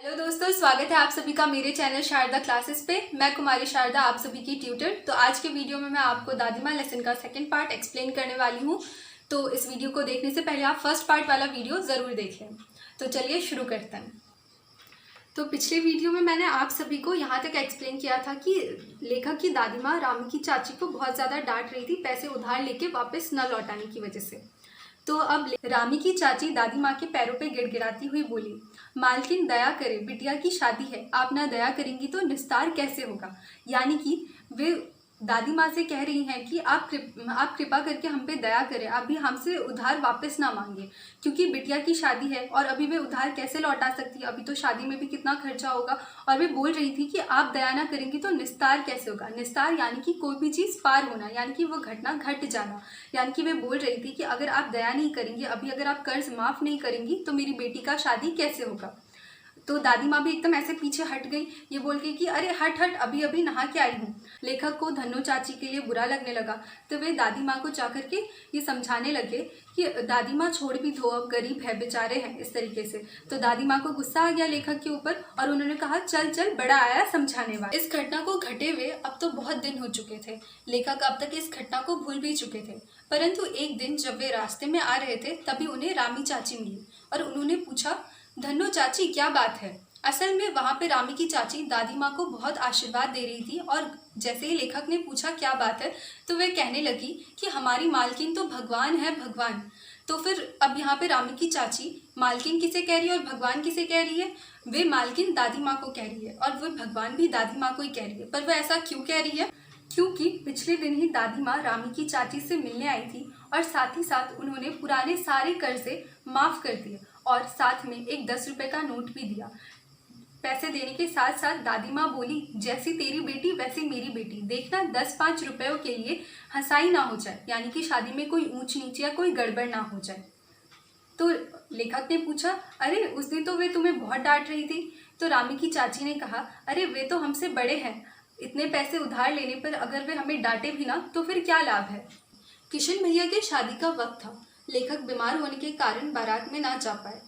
Hello दोस्तों, स्वागत है आप सभी का मेरे चैनल शारदा क्लासेस पे। मैं कुमारी शारदा, आप सभी की ट्यूटर। तो आज के वीडियो में मैं आपको दादी माँ लेसन का सेकंड पार्ट एक्सप्लेन करने वाली हूँ। तो इस वीडियो को देखने से पहले आप फर्स्ट पार्ट वाला वीडियो ज़रूर देख लें। तो चलिए शुरू करते हैं। तो पिछले वीडियो में मैंने आप सभी को यहाँ तक एक्सप्लेन किया था कि लेखक की दादी माँ रामी की चाची को बहुत ज़्यादा डांट रही थी पैसे उधार लेके वापस न लौटाने की वजह से। तो अब रामी की चाची दादी माँ के पैरों पे गिड़गिड़ाती हुई बोली, मालकिन दया करे, बिटिया की शादी है, आप ना दया करेंगी तो निस्तार कैसे होगा। यानी कि वे दादी माँ से कह रही हैं कि आप कृपा करके हम पे दया करें, अभी हमसे उधार वापस ना मांगे, क्योंकि बिटिया की शादी है और अभी वे उधार कैसे लौटा सकती है, अभी तो शादी में भी कितना खर्चा होगा। और वे बोल रही थी कि आप दया ना करेंगी तो निस्तार कैसे होगा। निस्तार यानी कि कोई भी चीज़ पार होना, यानी कि वो घटना घट जाना। यानी कि वे बोल रही थी कि अगर आप दया नहीं करेंगी, अभी अगर आप कर्ज माफ़ नहीं करेंगी तो मेरी बेटी का शादी कैसे होगा। तो दादी माँ भी एकदम ऐसे पीछे हट गई, ये बोल के कि अरे हट हट, अभी अभी नहा के आई हूँ। लेखक को धन्नो चाची के लिए बुरा लगने लगा, तो वे दादी माँ को जा करके ये समझाने लगे कि दादी माँ छोड़ भी दो, अब गरीब है, बेचारे हैं, इस तरीके से। तो दादी माँ को गुस्सा आ गया लेखक के ऊपर और उन्होंने कहा, चल चल, बड़ा आया समझाने वाला। इस घटना को घटे हुए अब तो बहुत दिन हो चुके थे। लेखक अब तक इस घटना को भूल भी चुके थे, परंतु एक दिन जब वे रास्ते में आ रहे थे तभी उन्हें रामी चाची मिली और उन्होंने पूछा, धन्नो चाची क्या बात है। असल में वहाँ पे रामी की चाची दादी माँ को बहुत आशीर्वाद दे रही थी और जैसे ही लेखक ने पूछा क्या बात है तो वे कहने लगी कि हमारी मालकिन तो भगवान है, भगवान। तो फिर अब यहाँ पे रामी की चाची मालकिन किसे कह रही है और भगवान किसे कह रही है। वे मालकिन दादी माँ को कह रही है और वे भगवान भी दादी माँ को ही कह रही है। पर वह ऐसा क्यों कह रही है? क्योंकि पिछले दिन ही दादी माँ रामी की चाची से मिलने आई थी और साथ ही साथ उन्होंने पुराने सारे कर्जे माफ़ कर दिए और साथ में एक 10 रुपये का नोट भी दिया। पैसे देने के साथ साथ दादी माँ बोली, जैसी तेरी बेटी वैसी मेरी बेटी, देखना 10-5 रुपयों के लिए हंसाई ना हो जाए, यानी कि शादी में कोई ऊंच नीच या कोई गड़बड़ ना हो जाए। तो लेखक ने पूछा, अरे उस दिन तो वे तुम्हें बहुत डांट रही थी। तो रामी की चाची ने कहा, अरे वे तो हमसे बड़े हैं, इतने पैसे उधार लेने पर अगर वे हमें डांटे भी ना तो फिर क्या लाभ है। किशन भैया के शादी का वक्त था। लेखक बीमार होने के कारण बारात में ना जा पाए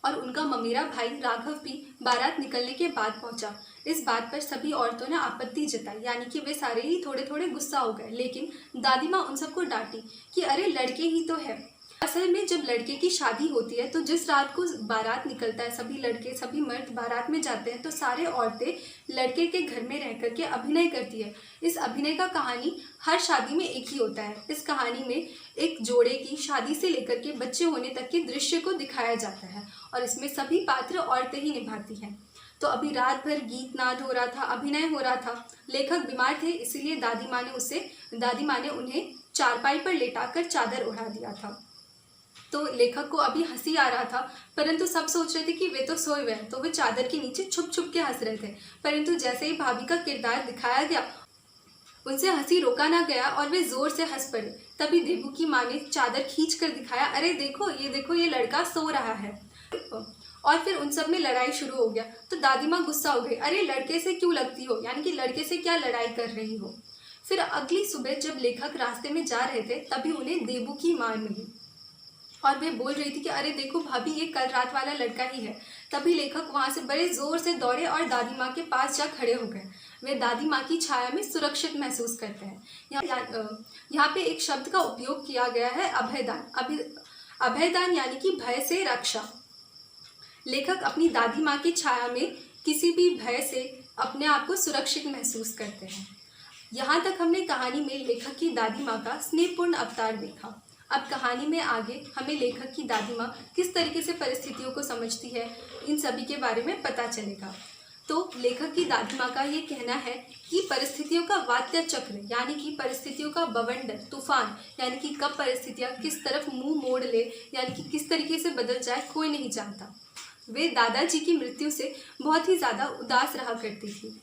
और उनका ममेरा भाई राघव भी बारात निकलने के बाद पहुंचा। इस बात पर सभी औरतों ने आपत्ति जताई, यानी कि वे सारे ही थोड़े थोड़े गुस्सा हो गए। लेकिन दादी माँ उन सबको डांटी कि अरे लड़के ही तो है। असल में जब लड़के की शादी होती है तो जिस रात को बारात निकलता है, सभी लड़के सभी मर्द बारात में जाते हैं तो सारे औरतें लड़के के घर में रह करके अभिनय करती है। इस अभिनय का कहानी हर शादी में एक ही होता है। इस कहानी में एक जोड़े की शादी से लेकर के बच्चे होने तक के दृश्य को दिखाया जाता है और इसमें सभी पात्र औरतें ही निभाती हैं। तो अभी रात भर गीत नाद हो रहा था, अभिनय हो रहा था। लेखक बीमार थे, इसीलिए दादी माँ ने उन्हें चारपाई पर लेटाकर चादर उड़ा दिया था। तो लेखक को अभी हंसी आ रहा था, परंतु सब सोच रहे थे कि वे तो सोए हुए हैं, तो वे चादर के नीचे छुप छुप के हंस रहे थे। परंतु जैसे ही भाभी का किरदार दिखाया गया, उनसे हंसी रोका ना गया और वे जोर से हंस पड़े। तभी देबू की माँ ने चादर खींच कर दिखाया, अरे देखो ये लड़का सो रहा है। और फिर उन सब में लड़ाई शुरू हो गया। तो दादी माँ गुस्सा हो गई, अरे लड़के से क्यों लगती हो, यानी कि लड़के से क्या लड़ाई कर रही हो। फिर अगली सुबह जब लेखक रास्ते में जा रहे थे तभी उन्हें देबू की माँ मिली और वे बोल रही थी कि अरे देखो भाभी, ये कल रात वाला लड़का ही है। तभी लेखक वहां से बड़े जोर से दौड़े और दादी माँ के पास जा खड़े हो गए। वे दादी माँ की छाया में सुरक्षित महसूस करते हैं। यहाँ पे एक शब्द का उपयोग किया गया है, अभयदान। अभयदान यानी कि भय से रक्षा। लेखक अपनी दादी माँ की छाया में किसी भी भय से अपने आप को सुरक्षित महसूस करते हैं। यहाँ तक हमने कहानी में लेखक की दादी माँ का स्नेहपूर्ण अवतार देखा। अब कहानी में आगे हमें लेखक की दादी माँ किस तरीके से परिस्थितियों को समझती है, इन सभी के बारे में पता चलेगा। तो लेखक की दादी माँ का ये कहना है कि परिस्थितियों का वात्य चक्र, यानी कि परिस्थितियों का बवंडर, तूफान, यानी कि कब परिस्थितियाँ किस तरफ मुंह मोड़ ले, यानी कि किस तरीके से बदल जाए, कोई नहीं जानता। वे दादाजी की मृत्यु से बहुत ही ज़्यादा उदास रहा करती थी।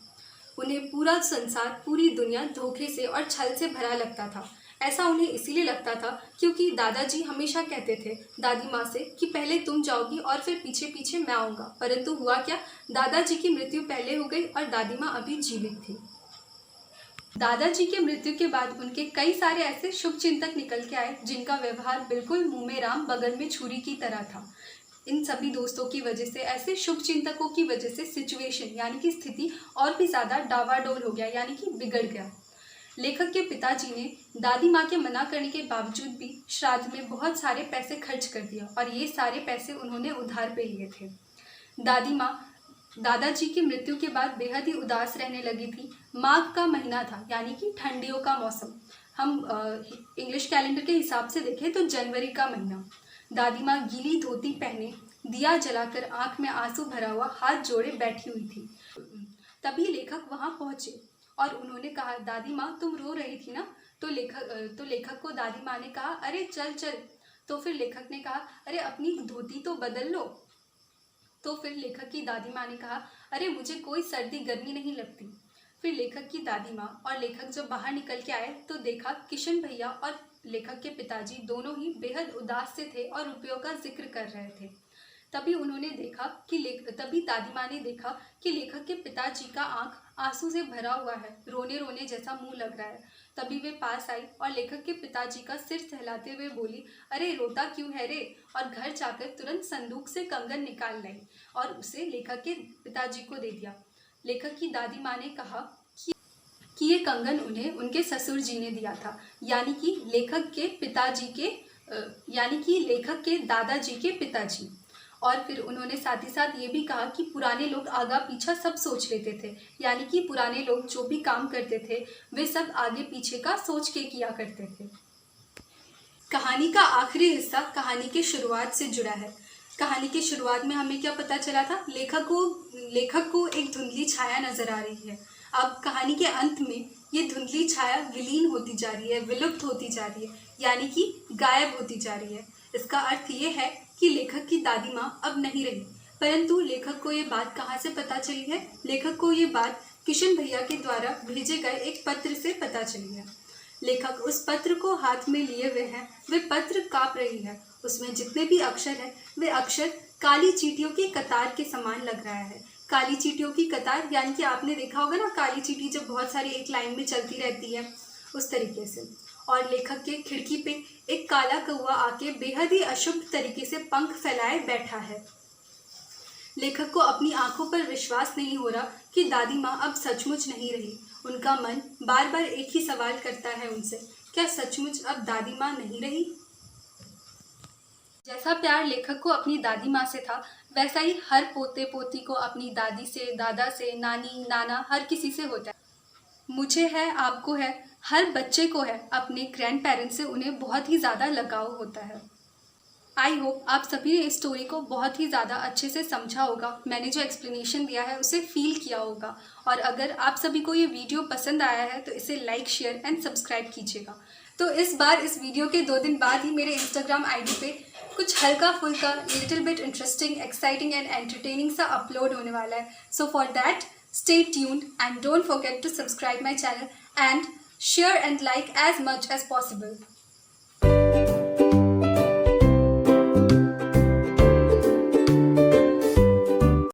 उन्हें पूरा संसार, पूरी दुनिया धोखे से और छल से भरा लगता था। ऐसा उन्हें इसीलिए लगता था क्योंकि दादाजी हमेशा कहते थे दादी माँ से कि पहले तुम जाओगी और फिर पीछे पीछे मैं आऊँगा। परंतु हुआ क्या, दादाजी की मृत्यु पहले हो गई और दादी माँ अभी जीवित थी। दादाजी की मृत्यु के बाद उनके कई सारे ऐसे शुभ चिंतक निकल के आए जिनका व्यवहार बिल्कुल मुँह में राम बगल में छुरी की तरह था। इन सभी दोस्तों की वजह से, ऐसे शुभ चिंतकों की वजह से सिचुएशन यानी कि स्थिति और भी ज़्यादा डावाडोल हो गया, यानी कि बिगड़ गया। लेखक के पिताजी ने दादी माँ के मना करने के बावजूद भी श्राद्ध में बहुत सारे पैसे खर्च कर दिया और ये सारे पैसे उन्होंने उधार पे लिए थे। दादी माँ दादाजी की मृत्यु के बाद बेहद ही उदास रहने लगी थी। माघ का महीना था, यानी कि ठंडियों का मौसम। हम इंग्लिश कैलेंडर के हिसाब से देखें तो जनवरी का महीना। दादी माँ गीली धोती पहने, दिया जलाकर, आंख में आंसू भरा हुआ हाथ जोड़े बैठी हुई थी। तभी लेखक वहां पहुंचे और उन्होंने कहा, दादी माँ तुम रो रही थी ना? तो लेखक को दादी माँ ने कहा, अरे चल चल। तो फिर लेखक ने कहा, अरे अपनी धोती तो बदल लो। तो फिर लेखक की दादी माँ ने कहा, अरे मुझे कोई सर्दी गर्मी नहीं लगती। फिर लेखक की दादी माँ और लेखक जब बाहर निकल के आए तो देखा किशन भैया और लेखक के पिताजी दोनों ही बेहद उदास से थे और रुपयों का जिक्र कर रहे थे। तभी दादी माँ ने देखा कि लेखक के पिताजी का आंख आंसू से भरा हुआ है, रोने रोने जैसा मुंह लग रहा है। तभी वे पास आई और लेखक के पिताजी का सिर सहलाते हुए बोली, अरे रोता क्यों है रे? और घर जाकर तुरंत संदूक से कंगन निकाल लाई और उसे लेखक के पिताजी को दे दिया। लेखक की दादी माँ ने कहा कि ये कंगन उन्हें उनके ससुर जी ने दिया था, यानी कि लेखक के दादाजी के पिताजी। और फिर उन्होंने साथ ही साथ ये भी कहा कि पुराने लोग आगा पीछा सब सोच लेते थे, यानी कि पुराने लोग जो भी काम करते थे वे सब आगे पीछे का सोच के किया करते थे। कहानी का आखिरी हिस्सा कहानी के शुरुआत से जुड़ा है। कहानी की शुरुआत में हमें क्या पता चला था? लेखक को एक धुंधली छाया नजर आ रही है। अब कहानी के अंत में ये धुंधली छाया विलीन होती जा रही है, विलुप्त होती जा रही है, यानी कि गायब होती जा रही है। इसका अर्थ ये है कि लेखक की दादी माँ अब नहीं रही। परंतु लेखक को ये बात कहाँ से पता चली है? लेखक को ये बात किशन भैया के द्वारा भेजे गए एक पत्र से पता चली है। लेखक उस पत्र को हाथ में लिए हुए हैं। वे पत्र कांप रही है। उसमें जितने भी अक्षर है वे अक्षर काली चींटियों की कतार के समान लग रहा है। काली चींटियों की कतार, यानी कि आपने देखा होगा ना, काली चींटी जब बहुत सारी एक लाइन में चलती रहती है, उस तरीके से। और लेखक के खिड़की पे एक काला कौवा आके बेहद ही अशुभ तरीके से पंख फैलाए बैठा है। लेखक को अपनी आंखों पर विश्वास नहीं हो रहा कि दादी माँ अब सचमुच नहीं रही। उनका मन बार बार एक ही सवाल करता है उनसे, क्या सचमुच अब दादी माँ नहीं रही? जैसा प्यार लेखक को अपनी दादी माँ से था, वैसा ही हर पोते पोती को अपनी दादी से, दादा से, नानी, नाना, हर किसी से होता है। मुझे है, आपको है, हर बच्चे को है, अपने ग्रैंड पेरेंट्स से उन्हें बहुत ही ज़्यादा लगाव होता है। आई होप आप सभी ने इस स्टोरी को बहुत ही ज़्यादा अच्छे से समझा होगा। मैंने जो एक्सप्लेनेशन दिया है उसे फील किया होगा। और अगर आप सभी को ये वीडियो पसंद आया है तो इसे लाइक, शेयर एंड सब्सक्राइब कीजिएगा। तो इस बार इस वीडियो के 2 दिन बाद ही मेरे इंस्टाग्राम आईडी पे कुछ हल्का फुल्का, little bit interesting, exciting and entertaining सा अपलोड होने वाला है। So for that stay tuned and don't forget to subscribe my channel and share and like as much as possible.